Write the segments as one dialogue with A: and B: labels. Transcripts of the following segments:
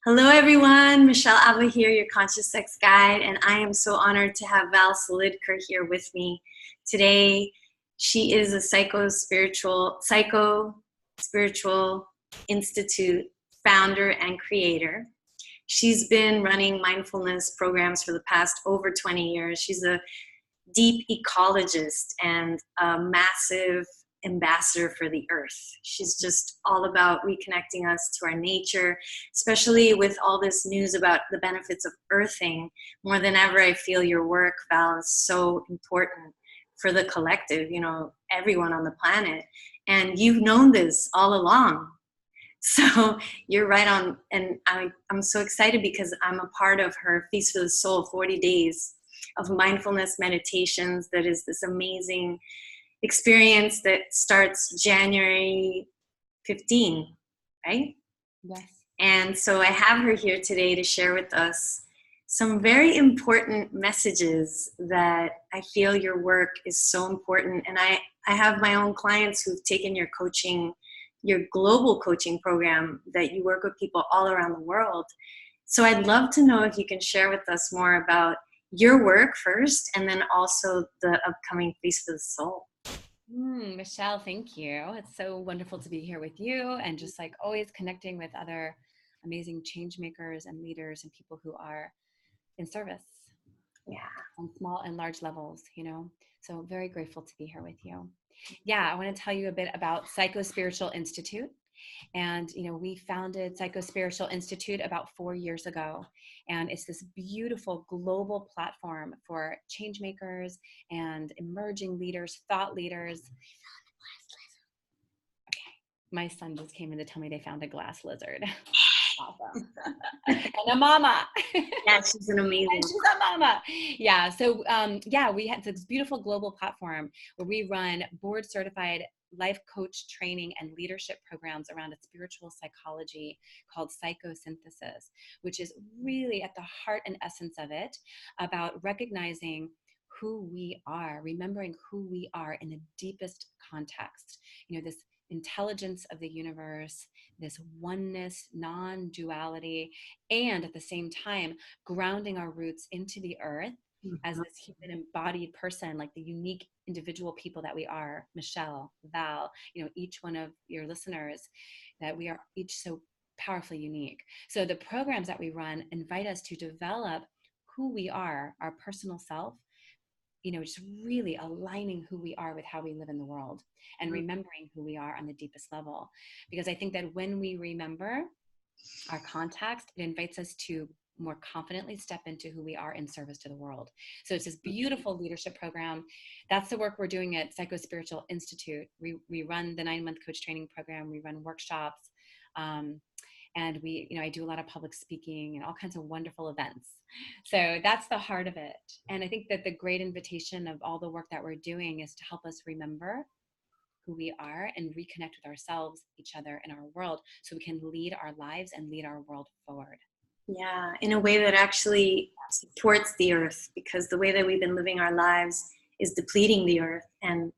A: Hello, everyone. Michelle Alva here, your conscious sex guide, and I am so honored to have Val Solidker here with me today. She is a psycho spiritual institute founder and creator. She's been running mindfulness programs for the past over 20 years. She's a deep ecologist and a massive ambassador for the earth. She's just all about reconnecting us to our nature, especially with all this news about the benefits of earthing. More than ever, I feel your work, Val, is so important for the collective, everyone on the planet. And you've known this all along. So you're right on. And I'm so excited because I'm a part of her Feast for the Soul 40 days of mindfulness meditations. That is this amazing experience that starts January 15, right?
B: Yes.
A: And so I have her here today to share with us some very important messages that I feel your work is so important. And I have my own clients who've taken your coaching, your global coaching program that you work with people all around the world. So I'd love to know if you can share with us more about your work first, and then also the upcoming Feast of the Soul.
B: Michelle, thank you. It's so wonderful to be here with you and just like always connecting with other amazing change makers and leaders and people who are in service.
A: Yeah.
B: On small and large levels, So very grateful to be here with you. Yeah, I want to tell you a bit about Psycho Spiritual Institute. And, we founded Psycho Spiritual Institute about 4 years ago. And it's this beautiful global platform for change makers and emerging leaders, thought leaders. Okay. My son just came in to tell me they found a glass lizard. Awesome. And a mama.
A: Yeah, she's an amazing.
B: And she's a mama. Yeah. So, we had this beautiful global platform where we run board certified life coach training and leadership programs around a spiritual psychology called psychosynthesis, which is really at the heart and essence of it about recognizing who we are, remembering who we are in the deepest context. This intelligence of the universe, this oneness, non-duality, and at the same time, grounding our roots into the earth as this human embodied person, like the unique individual people that we are, Michelle, Val, each one of your listeners, that we are each so powerfully unique. So the programs that we run invite us to develop who we are, our personal self, just really aligning who we are with how we live in the world and remembering who we are on the deepest level. Because I think that when we remember our context, it invites us to more confidently step into who we are in service to the world. So it's this beautiful leadership program. That's the work we're doing at Psycho Spiritual Institute. We run the 9-month coach training program. We run workshops. And I do a lot of public speaking and all kinds of wonderful events. So that's the heart of it. And I think that the great invitation of all the work that we're doing is to help us remember who we are and reconnect with ourselves, each other, and our world so we can lead our lives and lead our world forward.
A: Yeah, in a way that actually supports the earth, because the way that we've been living our lives is depleting the earth, and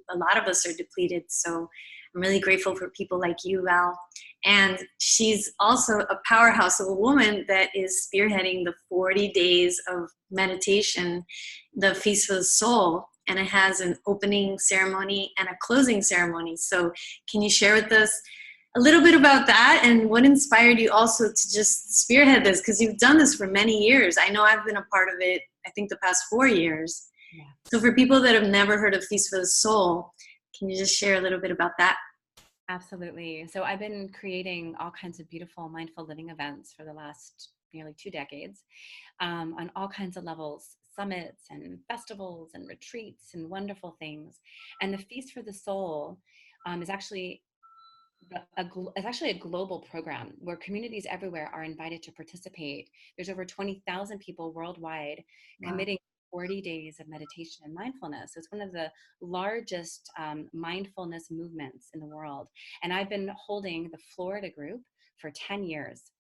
A: a lot of us are depleted. So I'm really grateful for people like you, Val. And she's also a powerhouse of a woman that is spearheading the 40 days of meditation, the Feast for the Soul. And it has an opening ceremony and a closing ceremony. So can you share with us a little bit about that and what inspired you also to just spearhead this? Because you've done this for many years. I know I've been a part of it, I think the past 4 years. Yeah. So for people that have never heard of Feast for the Soul, can you just share a little bit about that?
B: Absolutely. So I've been creating all kinds of beautiful mindful living events for the last nearly 2 decades on all kinds of levels, summits and festivals and retreats and wonderful things. And the Feast for the Soul is actually a global program where communities everywhere are invited to participate. There's over 20,000 people worldwide committing 40 days of meditation and mindfulness. So it's one of the largest mindfulness movements in the world. And I've been holding the Florida group for 10 years.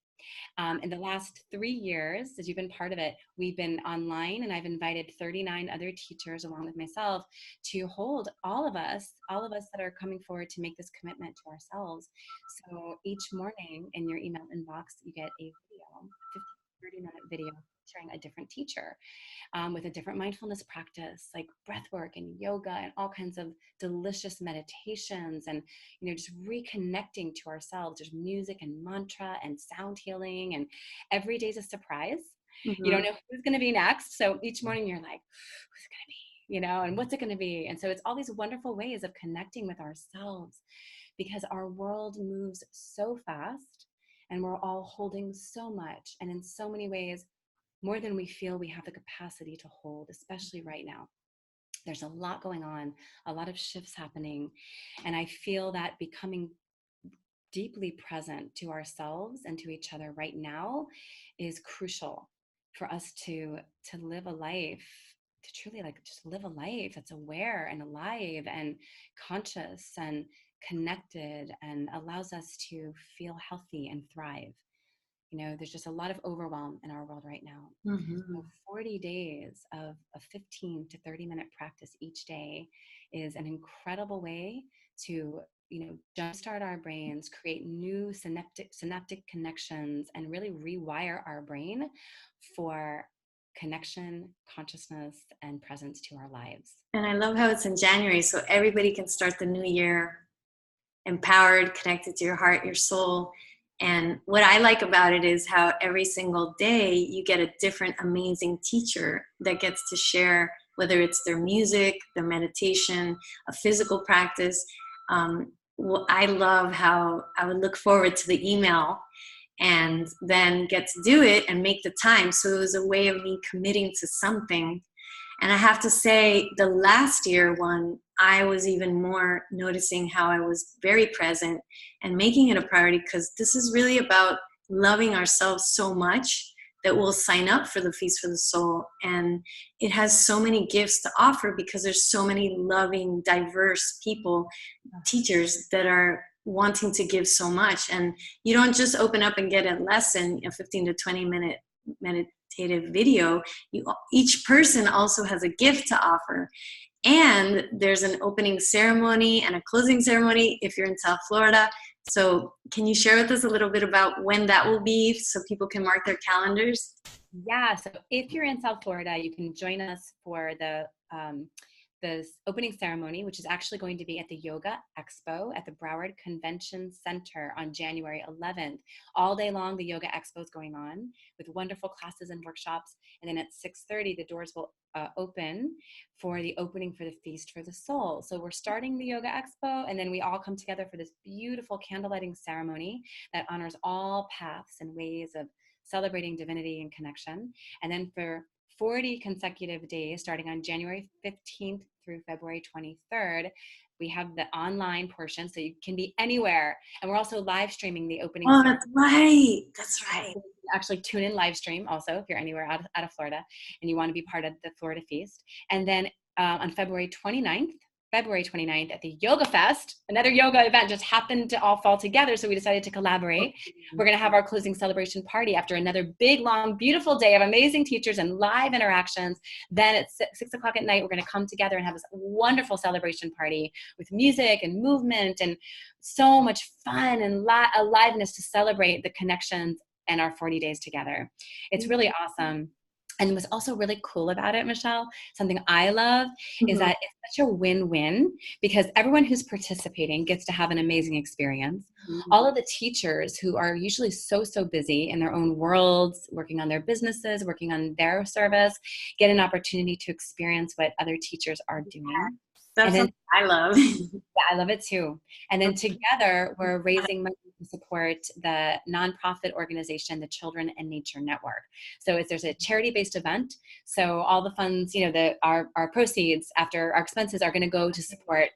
B: In the last 3 years, as you've been part of it, we've been online, and I've invited 39 other teachers along with myself to hold all of us that are coming forward to make this commitment to ourselves. So each morning in your email inbox, you get a video 30-minute video featuring a different teacher with a different mindfulness practice, like breath work and yoga and all kinds of delicious meditations, and just reconnecting to ourselves. There's music and mantra and sound healing, and every day's a surprise. You don't know who's going to be next. So each morning you're like, who's it going to be? And what's it going to be? And so it's all these wonderful ways of connecting with ourselves, because our world moves so fast and we're all holding so much, and in so many ways, more than we feel we have the capacity to hold, especially right now. There's a lot going on, a lot of shifts happening. And I feel that becoming deeply present to ourselves and to each other right now is crucial for us to live a life, to truly just live a life that's aware and alive and conscious and connected, and allows us to feel healthy and thrive. There's just a lot of overwhelm in our world right now. So 40 days of a 15 to 30-minute practice each day is an incredible way to, jumpstart our brains, create new synaptic connections, and really rewire our brain for connection, consciousness, and presence to our lives.
A: And I love how it's in January, so everybody can start the new year empowered, connected to your heart, your soul. And what I like about it is how every single day you get a different amazing teacher that gets to share, whether it's their music, their meditation, a physical practice. I love how I would look forward to the email and then get to do it and make the time. So it was a way of me committing to something. And I have to say, the last year one, I was even more noticing how I was very present and making it a priority, because this is really about loving ourselves so much that we'll sign up for the Feast for the Soul. And it has so many gifts to offer, because there's so many loving, diverse people, teachers that are wanting to give so much. And you don't just open up and get a lesson, a 15 to 20 minute meditative video. Each person also has a gift to offer. And there's an opening ceremony and a closing ceremony if you're in South Florida. So can you share with us a little bit about when that will be so people can mark their calendars?
B: Yeah, so if you're in South Florida, you can join us for the opening ceremony, which is actually going to be at the Yoga Expo at the Broward Convention Center on January 11th. All day long, the Yoga Expo is going on with wonderful classes and workshops. And then at 6:30, the doors will open for the opening for the Feast for the Soul. So we're starting the Yoga Expo, and then we all come together for this beautiful candlelighting ceremony that honors all paths and ways of celebrating divinity and connection. And then for 40 consecutive days, starting on January 15th through February 23rd, we have the online portion, so you can be anywhere. And we're also live streaming the opening.
A: Oh, that's right. That's right.
B: So you can actually tune in live stream also if you're anywhere out of Florida and you want to be part of the Florida Feast. And then on February 29th at the Yoga Fest, another yoga event just happened to all fall together, so we decided to collaborate. We're going to have our closing celebration party after another big, long, beautiful day of amazing teachers and live interactions. Then at 6 o'clock at night, we're going to come together and have this wonderful celebration party with music and movement and so much fun and aliveness to celebrate the connections and our 40 days together. It's really awesome. And what's also really cool about it, Michelle, something I love, is that it's such a win-win, because everyone who's participating gets to have an amazing experience. All of the teachers who are usually so busy in their own worlds, working on their businesses, working on their service, get an opportunity to experience what other teachers are doing.
A: That's something I love.
B: Yeah, I love it too. And then together, we're raising money to support the nonprofit organization, the Children and Nature Network. So there's a charity-based event. So all the funds, our proceeds after our expenses are going to go to support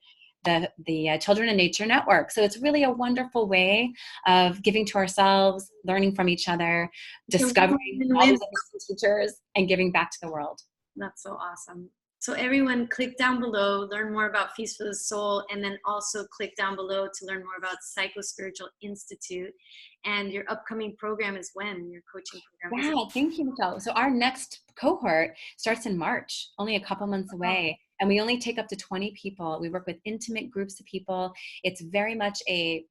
B: the Children and Nature Network. So it's really a wonderful way of giving to ourselves, learning from each other, discovering all these amazing teachers, and giving back to the world.
A: That's so awesome. So everyone, click down below, learn more about Feast for the Soul, and then also click down below to learn more about Psycho-Spiritual Institute. And your upcoming program is when? Your coaching program?
B: Yeah, thank you, Michelle. So our next cohort starts in March, only a couple months away. And we only take up to 20 people. We work with intimate groups of people. It's very much a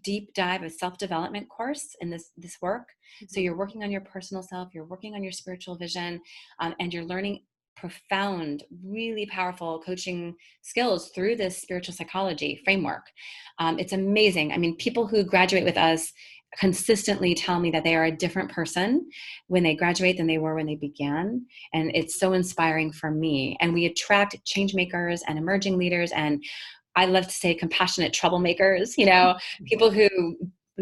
B: deep dive, a self-development course in this work. So you're working on your personal self, you're working on your spiritual vision, and you're learning profound, really powerful coaching skills through this spiritual psychology framework. It's amazing. I mean, people who graduate with us consistently tell me that they are a different person when they graduate than they were when they began. And it's so inspiring for me. And we attract change makers and emerging leaders, and I love to say compassionate troublemakers, people who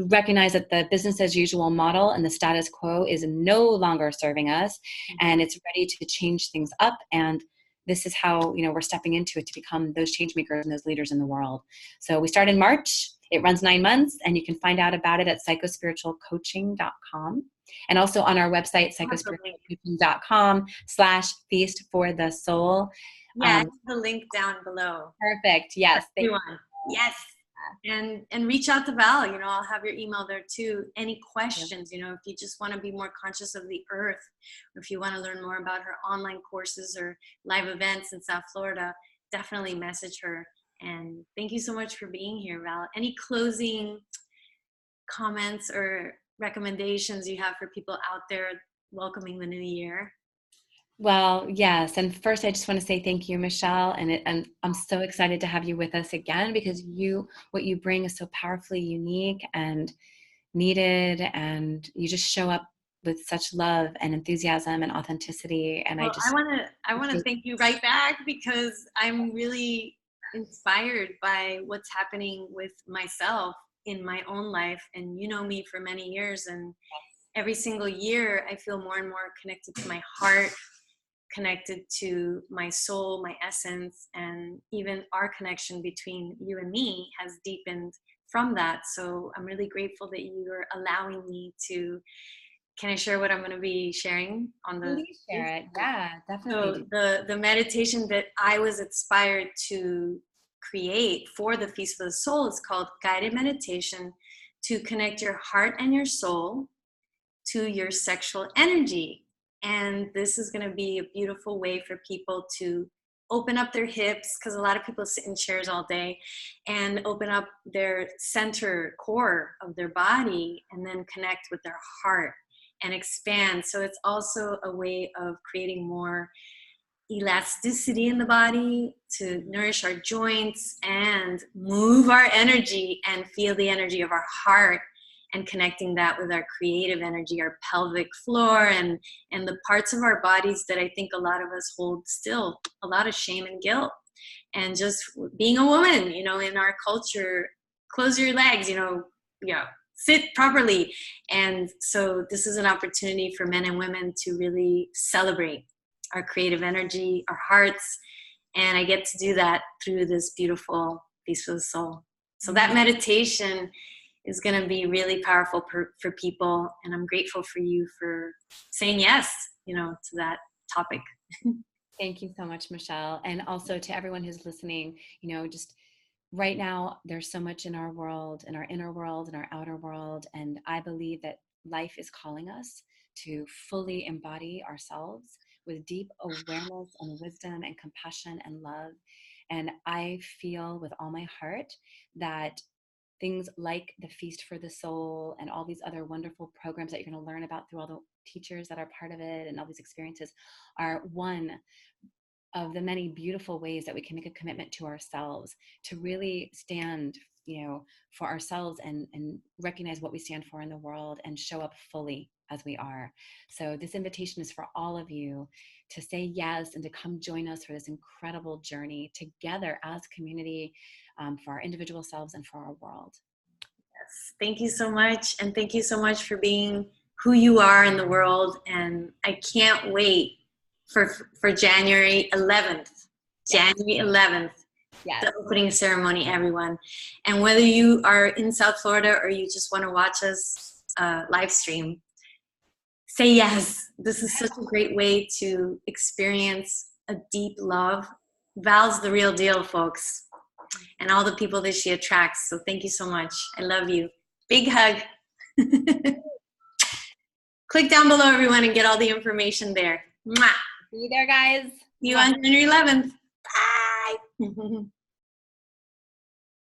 B: recognize that the business as usual model and the status quo is no longer serving us, and it's ready to change things up. And this is how, we're stepping into it to become those change makers and those leaders in the world. So we start in March. It runs 9 months, and you can find out about it at psychospiritualcoaching.com. And also on our website, psychospiritualcoaching.com/feast for the soul.
A: Yeah, the link down below.
B: Perfect. Yes.
A: Everyone. Yes. And reach out to Val. I'll have your email there too. Any questions, if you just want to be more conscious of the earth, or if you want to learn more about her online courses or live events in South Florida, definitely message her. And thank you so much for being here, Val. Any closing comments or recommendations you have for people out there welcoming the new year?
B: Well, yes. And first, I just want to say thank you, Michelle. And I'm so excited to have you with us again, because what you bring is so powerfully unique and needed. And you just show up with such love and enthusiasm and authenticity. And
A: well, I want to thank you right back, because I'm really inspired by what's happening with myself in my own life. And you know me for many years, and every single year I feel more and more connected to my heart, connected to my soul, my essence, and even our connection between you and me has deepened from that. So I'm really grateful that you're allowing me to. Can I share what I'm going to be sharing on the?
B: Please share it. Yeah, definitely.
A: So the meditation that I was inspired to create for the Feast for the Soul is called Guided Meditation to Connect Your Heart and Your Soul to Your Sexual Energy. And this is going to be a beautiful way for people to open up their hips, because a lot of people sit in chairs all day, and open up their center core of their body, and then connect with their heart and expand. So it's also a way of creating more elasticity in the body to nourish our joints and move our energy and feel the energy of our heart, and connecting that with our creative energy, our pelvic floor, and the parts of our bodies that I think a lot of us hold still, a lot of shame and guilt. And just being a woman, in our culture, close your legs, sit properly. And so this is an opportunity for men and women to really celebrate our creative energy, our hearts. And I get to do that through this beautiful Feast for the Soul. So that meditation is going to be really powerful for people. And I'm grateful for you for saying yes, to that topic.
B: Thank you so much, Michelle. And also to everyone who's listening, just right now, there's so much in our world, in our inner world, in our outer world. And I believe that life is calling us to fully embody ourselves with deep awareness and wisdom and compassion and love. And I feel with all my heart that things like the Feast for the Soul and all these other wonderful programs that you're going to learn about through all the teachers that are part of it and all these experiences are one of the many beautiful ways that we can make a commitment to ourselves to really stand, for ourselves and recognize what we stand for in the world and show up fully as we are. So this invitation is for all of you to say yes and to come join us for this incredible journey together as community, for our individual selves and for our world.
A: Yes, thank you so much. And thank you so much for being who you are in the world. And I can't wait for January 11th. January 11th. Yes. The opening ceremony, everyone. And whether you are in South Florida or you just want to watch us live stream, say yes. This is such a great way to experience a deep love. Val's the real deal, folks. And all the people that she attracts. So thank you so much. I love you. Big hug. Click down below, everyone, and get all the information there. Mwah.
B: See you there, guys.
A: See you on January 11th. Bye.